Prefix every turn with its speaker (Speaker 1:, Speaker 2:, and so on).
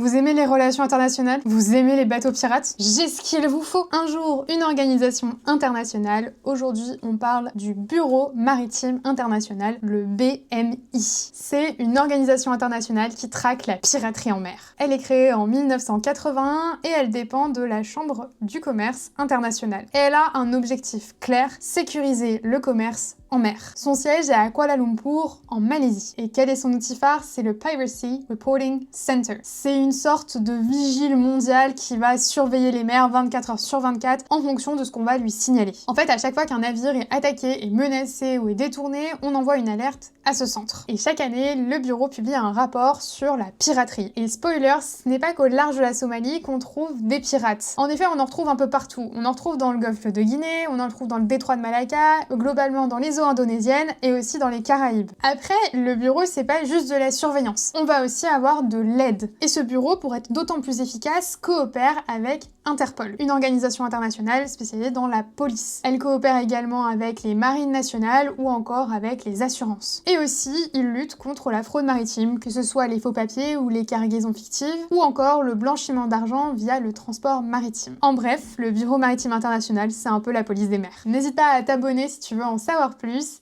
Speaker 1: Vous aimez les relations internationales? Vous aimez les bateaux pirates? J'ai ce qu'il vous faut! Un jour, une organisation internationale. Aujourd'hui, on parle du Bureau Maritime International, le BMI. C'est une organisation internationale qui traque la piraterie en mer. Elle est créée en 1981 et elle dépend de la Chambre du commerce international. Et elle a un objectif clair, sécuriser le commerce en mer. Son siège est à Kuala Lumpur, en Malaisie. Et quel est son outil phare? C'est le Piracy Reporting Center. C'est une sorte de vigile mondial qui va surveiller les mers 24 heures sur 24 en fonction de ce qu'on va lui signaler. En fait, à chaque fois qu'un navire est attaqué, est menacé ou est détourné, on envoie une alerte à ce centre. Et chaque année, le bureau publie un rapport sur la piraterie. Et spoiler, ce n'est pas qu'au large de la Somalie qu'on trouve des pirates. En effet, on en retrouve un peu partout. On en retrouve dans le golfe de Guinée, on en retrouve dans le détroit de Malacca, globalement dans les eaux indonésiennes et aussi dans les Caraïbes. Après, le bureau, c'est pas juste de la surveillance. On va aussi avoir de l'aide. Et ce bureau, pour être d'autant plus efficace, coopère avec Interpol, une organisation internationale spécialisée dans la police. Elle coopère également avec les marines nationales ou encore avec les assurances. Et aussi, il lutte contre la fraude maritime, que ce soit les faux papiers ou les cargaisons fictives, ou encore le blanchiment d'argent via le transport maritime. En bref, le Bureau Maritime International, c'est un peu la police des mers. N'hésite pas à t'abonner si tu veux en savoir plus,